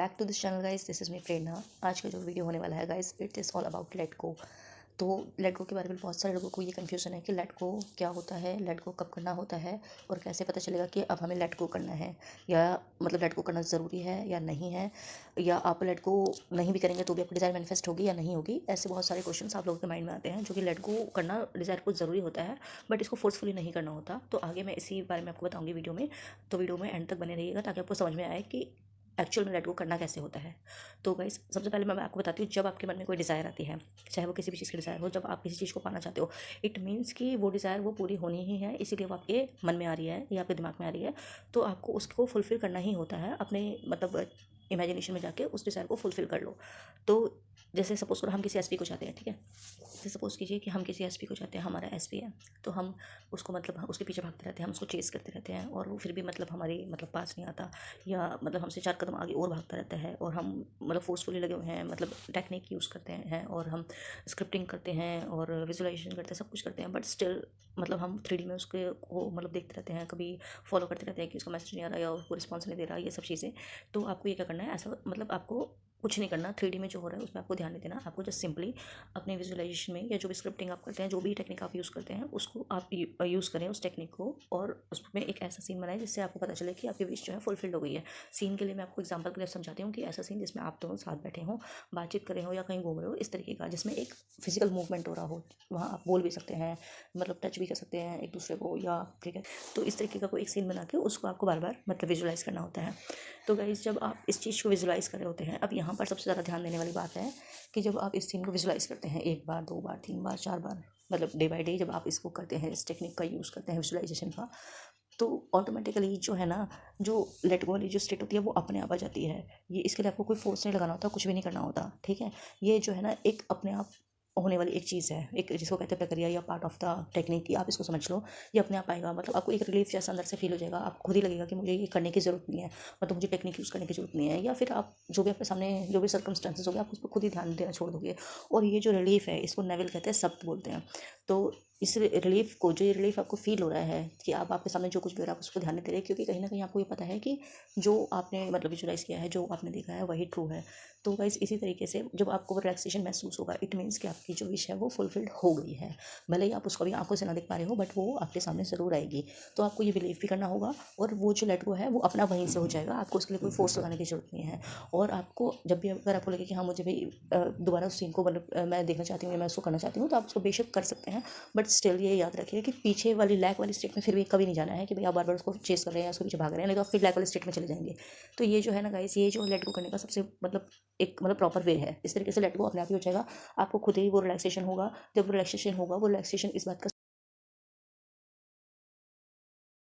Back to this channel guys, this is me Prerna. आज का जो वीडियो होने वाला है guys, it is all about let go. तो लेट गो के बारे में बहुत सारे लोगों को ये कन्फ्यूज़न है कि लेट गो क्या होता है, लेट गो कब करना होता है और कैसे पता चलेगा कि अब हमें लेट गो करना है, या मतलब लेट गो करना ज़रूरी है या नहीं है, या आप लेट गो नहीं भी करेंगे तो भी आपकी डिज़ायर मैनिफेस्ट होगी या नहीं होगी। ऐसे बहुत सारे क्वेश्चन आप लोगों के माइंड में आते हैं जो कि लेट गो करना डिज़ायर को ज़रूरी होता है, बट इसको फोर्सफुली नहीं करना होता। तो आगे मैं इसी बारे में आपको बताऊँगी वीडियो में, तो वीडियो में एंड तक बने रहिएगा ताकि आपको समझ में आए कि एक्चुअल में लेट गो करना कैसे होता है। तो गाइस, सबसे पहले मैं आपको बताती हूँ, जब आपके मन में कोई डिज़ायर आती है, चाहे वो किसी भी चीज़ की डिज़ायर हो, जब आप किसी चीज़ को पाना चाहते हो, इट मीन्स कि वो डिज़ायर वो पूरी होनी ही है, इसीलिए वो आपके मन में आ रही है या आपके दिमाग में आ रही है। तो आपको उसको फुलफ़िल करना ही होता है। अपने मतलब इमेजिनेशन में जाके उस डिज़ायर को फुलफ़िल कर लो। तो जैसे सपोज़ करो हम किसी एसपी को चाहते हैं, ठीक है। जैसे सपोज़ कीजिए कि हम किसी एसपी को चाहते हैं, हमारा एसपी है, तो हम उसको मतलब उसके पीछे भागते रहते हैं, हम उसको चेज़ करते रहते हैं और वो फिर भी मतलब हमारी मतलब पास नहीं आता, या मतलब हमसे 4 कदम आगे और भागता रहता है, और हम मतलब फोर्सफुली लगे हुए हैं, मतलब टेक्निक यूज़ करते हैं और हम स्क्रिप्टिंग करते हैं और विजुअलाइजेशन करते हैं, सब कुछ करते हैं, बट स्टिल मतलब हम 3D में उसके को मतलब देखते रहते हैं, कभी फॉलो करते रहते हैं कि उसका मैसेज नहीं आ रहा या उसको रिस्पॉन्स नहीं दे रहा, ये सब चीज़ें। तो आपको ये क्या करना है, ऐसा मतलब आपको कुछ नहीं करना। 3D में जो हो रहा है उस पर आपको ध्यान नहीं देना। आपको जस्ट सिंपली अपने विजुअलाइजेशन में या जो भी स्क्रिप्टिंग आप करते हैं, जो भी टेक्निक आप यूज़ करते हैं, उसको आप यूज़ करें उस टेक्निक को, और उसमें एक ऐसा सीन बनाएं जिससे आपको पता चले कि आपकी विश जो है फुलफिल्ड हो गई है। सीन के लिए मैं आपको एग्जांपल के लिए समझाती हूँ कि ऐसा सीन जिसमें आप दोनों साथ बैठे हों, बातचीत कर रहे हो या कहीं घूम रहे हो, इस तरीके का जिसमें एक फिजिकल मूवमेंट हो रहा हो। वहाँ आप बोल भी सकते हैं, मतलब टच भी कर सकते हैं एक दूसरे को, या ठीक है। तो इस तरीके का कोई एक सीन बना के उसको आपको बार बार मतलब विजुअलाइज करना होता है। तो गाइस, जब आप इस चीज़ को विजुअलाइज कर रहे होते हैं, अब यहाँ पर सबसे ज़्यादा ध्यान देने वाली बात है कि जब आप इस सीन को विजुअलाइज करते हैं 1 बार, 2 बार, 3 बार, 4 बार, मतलब डे बाय डे जब आप इसको करते हैं, इस टेक्निक का यूज़ करते हैं विजुअलाइजेशन का, तो ऑटोमेटिकली जो है ना, जो लेट गो वाली जो स्टेट होती है वो अपने आप आ जाती है। ये इसके लिए आपको कोई फोर्स नहीं लगाना होता, कुछ भी नहीं करना होता, ठीक है। ये जो है ना एक अपने आप होने वाली एक चीज़ है, एक जिसको कहते हैं प्रक्रिया या पार्ट ऑफ द टेक्निक की, आप इसको समझ लो। ये अपने आप आएगा, मतलब आपको एक रिलीफ जैसा अंदर से फील हो जाएगा, आपको खुद ही लगेगा कि मुझे ये करने की ज़रूरत नहीं है, मतलब मुझे टेक्निक यूज़ करने की ज़रूरत नहीं है, या फिर आप जो भी आपके सामने जो भी सर्कमस्टेंसेस हो गए, आप उस पर खुद ही ध्यान देना छोड़ दोगे। और ये जो रिलीफ है, इसको नेवल कहते हैं, सब्त बोलते हैं। तो इस रिलीफ को, जो ये रिलीफ आपको फील हो रहा है कि आप आपके सामने जो कुछ भी हो रहा है आप उसको ध्यान नहीं दे रहे, क्योंकि कहीं ना कहीं आपको ये पता है कि जो आपने मतलब विजुअलाइज किया है, जो आपने देखा है, वही ट्रू है। तो गाइस, इसी तरीके से जब आपको रिलैक्सेशन महसूस होगा, इट मीन्स कि आपकी जो विश है वो फुलफिल्ड हो गई है। भले ही आप उसको अभी आंखों से ना देख पा रहे हो, बट वो आपके सामने ज़रूर आएगी। तो आपको ये बिलीव भी करना होगा, और वो जो लेट गो है वो अपना वहीं से हो जाएगा, आपको उसके लिए कोई फोर्स लगाने की जरूरत नहीं है। और आपको जब भी अगर आपको लगे कि हाँ मुझे भी दोबारा उस सीन को मतलब मैं देखना चाहती हूँ या मैं उसको करना चाहती हूँ, तो आप उसको बेशक कर सकते हैं, बट स्टिल ये याद रखिए कि पीछे वाली लैक वाली स्टेट में फिर भी कभी नहीं जाना है कि भाई आप बार बार उसको चेस कर रहे हैं, उसके पीछे भाग रहे हैं, नहीं तो आप फिर लैक वाली स्टेट में चले जाएंगे। तो ये जो है ना गाइस, ये जो लेट गो करने का सबसे मतलब एक मतलब प्रॉपर वे है। इस तरीके से लेट गो अपने आप ही हो जाएगा, आपको खुद ही वो रिलैक्सेशन होगा। जब रिलैक्सेशन होगा, वो रिलैक्सेशन इस बात का